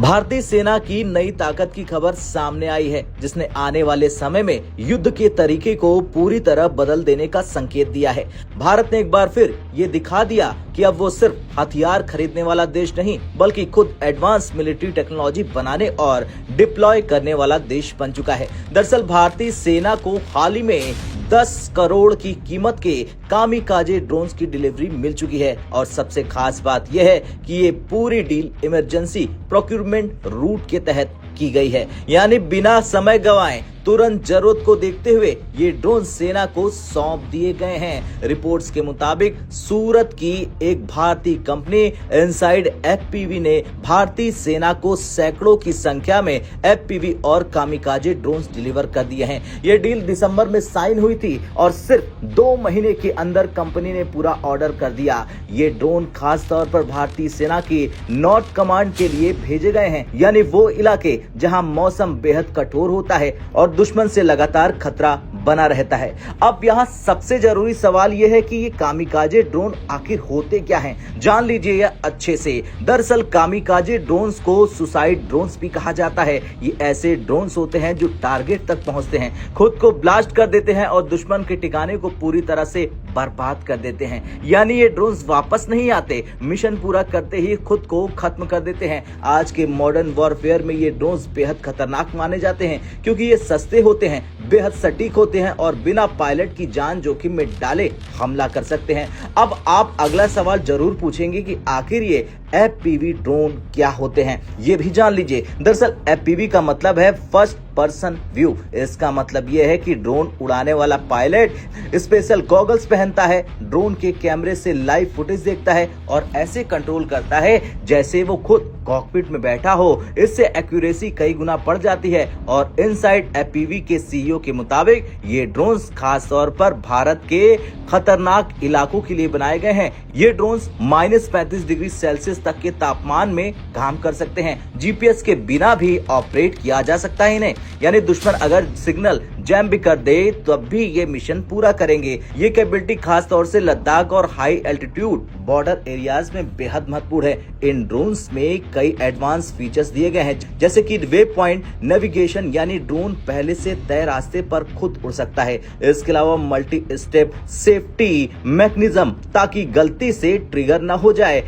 भारतीय सेना की नई ताकत की खबर सामने आई है, जिसने आने वाले समय में युद्ध के तरीके को पूरी तरह बदल देने का संकेत दिया है। भारत ने एक बार फिर ये दिखा दिया कि अब वो सिर्फ हथियार खरीदने वाला देश नहीं, बल्कि खुद एडवांस मिलिट्री टेक्नोलॉजी बनाने और डिप्लॉय करने वाला देश बन चुका है। दरअसल भारतीय सेना को हाल ही में 10 करोड़ की कीमत के कामिकाजे ड्रोन्स की डिलीवरी मिल चुकी है और सबसे खास बात यह है कि ये पूरी डील इमरजेंसी प्रोक्यूरमेंट रूट के तहत की गई है, यानी बिना समय गंवाए तुरंत जरूरत को देखते हुए ये ड्रोन सेना को सौंप दिए गए हैं। रिपोर्ट्स के मुताबिक सूरत की एक भारतीय कंपनी इनसाइड एफपीवी ने भारतीय सेना को सैकड़ों की संख्या में एफपीवी और कामिकाजे ड्रोन्स डिलीवर कर दिए हैं। ये डील दिसंबर में साइन हुई थी और सिर्फ 2 महीने के अंदर कंपनी ने पूरा ऑर्डर कर दिया। ये ड्रोन खास तौर पर भारतीय सेना की नॉर्थ कमांड के लिए भेजे गए हैं, यानी वो इलाके जहां मौसम बेहद कठोर होता है और दुश्मन से लगातार खतरा बना रहता है। अब यहाँ सबसे जरूरी सवाल यह है कि ये कामिकाजे ड्रोन आखिर होते क्या हैं? जान लीजिए यह अच्छे से। दरअसल कामिकाजे ड्रोन्स को सुसाइड ड्रोन्स भी कहा जाता है। ये ऐसे ड्रोन्स होते हैं जो टारगेट तक पहुंचते हैं, खुद को ब्लास्ट कर देते हैं और दुश्मन के ठिकाने को पूरी तरह से बर्बाद कर देते हैं। यानी ये ड्रोन्स वापस नहीं आते, मिशन पूरा करते ही खुद को खत्म कर देते हैं। आज के मॉडर्न वॉरफेयर में ये ड्रोन्स बेहद खतरनाक माने जाते हैं, क्योंकि ये सस्ते होते हैं, बेहद सटीक होते हैं और बिना पायलट की जान जोखिम में डाले हमला कर सकते हैं। अब आप अगला सवाल जरूर पूछेंगे कि आखिर ये एफपीवी ड्रोन क्या होते हैं, ये भी जान लीजिए। दरअसल एफपीवी का मतलब है फर्स्ट पर्सन व्यू। इसका मतलब यह है कि ड्रोन उड़ाने वाला पायलट स्पेशल गॉगल्स पहनता है, ड्रोन के कैमरे से लाइव फुटेज देखता है और ऐसे कंट्रोल करता है जैसे वो खुद कॉकपिट में बैठा हो। इससे एक्यूरेसी कई गुना बढ़ जाती है और इनसाइड एफपीवी के सीईओ के मुताबिक ये ड्रोन्स खास तौर पर भारत के खतरनाक इलाकों के लिए बनाए गए हैं। ये ड्रोन्स -35 डिग्री सेल्सियस तक के तापमान में काम कर सकते हैं। जीपीएस के बिना भी ऑपरेट किया जा सकता है इन्हें, यानी दुश्मन अगर सिग्नल जैम भी कर दे तब भी ये मिशन पूरा करेंगे। ये कैपेबिलिटी खास तौर से लद्दाख और हाई एल्टीट्यूड बॉर्डर एरियाज में बेहद महत्वपूर्ण है। इन ड्रोन्स में कई एडवांस फीचर्स दिए गए हैं, जैसे कि वे पॉइंट नेविगेशन, यानी ड्रोन पहले से तय रास्ते पर खुद उड़ सकता है। इसके अलावा मल्टी स्टेप सेफ्टी मैकेनिज्म, ताकि गलती से ट्रिगर न हो जाए।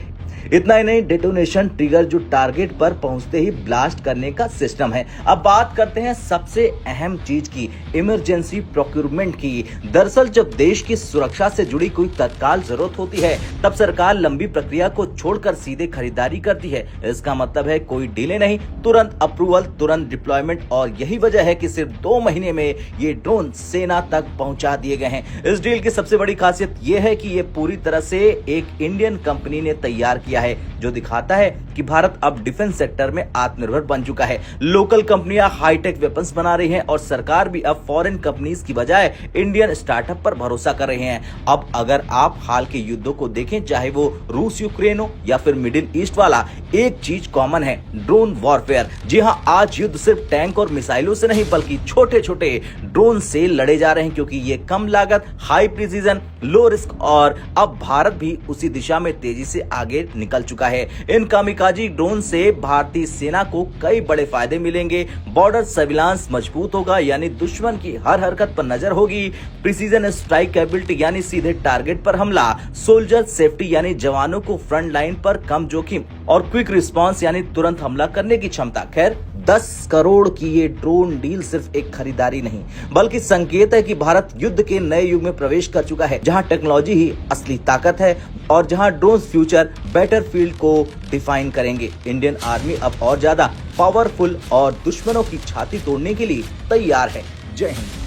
इतना ही नहीं, डेटोनेशन ट्रिगर जो टारगेट पर पहुंचते ही ब्लास्ट करने का सिस्टम है। अब बात करते हैं सबसे अहम चीज की, इमरजेंसी प्रोक्यूरमेंट की। दरअसल जब देश की सुरक्षा से जुड़ी कोई तत्काल जरूरत होती है, तब सरकार लंबी प्रक्रिया को छोड़कर सीधे खरीदारी करती है। इसका मतलब है कोई डिले नहीं, तुरंत अप्रूवल, तुरंत डिप्लॉयमेंट। और यही वजह है कि सिर्फ 2 महीने में ये ड्रोन सेना तक पहुंचा दिए गए हैं। इस डील की सबसे बड़ी खासियत यह है कि ये पूरी तरह से एक इंडियन कंपनी ने तैयार किया है, जो दिखाता है कि भारत अब डिफेंस सेक्टर में आत्मनिर्भर बन चुका है। लोकल कंपनियां हाईटेक वेपन्स बना रही हैं और सरकार भी अब फॉरेन कंपनीज की बजाय इंडियन स्टार्टअप पर भरोसा कर रहे हैं। अब अगर आप हाल के युद्धों को देखें, चाहे वो रूस यूक्रेन हो या फिर मिडिल ईस्ट वाला, एक चीज कॉमन है, ड्रोन वॉरफेयर। जी हाँ, आज युद्ध सिर्फ टैंक और मिसाइलों से नहीं, बल्कि छोटे छोटे ड्रोन से लड़े जा रहे हैं, क्योंकि ये कम लागत, हाई प्रिसीजन, लो रिस्क, और अब भारत भी उसी दिशा में तेजी से आगे निकल चुका है। इन कामिकाजी ड्रोन से भारतीय सेना को कई बड़े फायदे मिलेंगे। बॉर्डर सर्विलांस मजबूत होगा, यानी दुश्मन की हर हरकत पर नजर होगी। प्रिसीजन स्ट्राइक कैपेबिलिटी, यानी सीधे टारगेट पर हमला। सोल्जर सेफ्टी, यानी जवानों को फ्रंट लाइन पर कम जोखिम। और क्विक रिस्पांस, यानी तुरंत हमला करने की क्षमता। खैर, 10 करोड़ की ये ड्रोन डील सिर्फ एक खरीदारी नहीं, बल्कि संकेत है कि भारत युद्ध के नए युग में प्रवेश कर चुका है, जहां टेक्नोलॉजी ही असली ताकत है और जहां ड्रोन फ्यूचर बैटलफील्ड को डिफाइन करेंगे। इंडियन आर्मी अब और ज्यादा पावरफुल और दुश्मनों की छाती तोड़ने के लिए तैयार है। जय हिंद।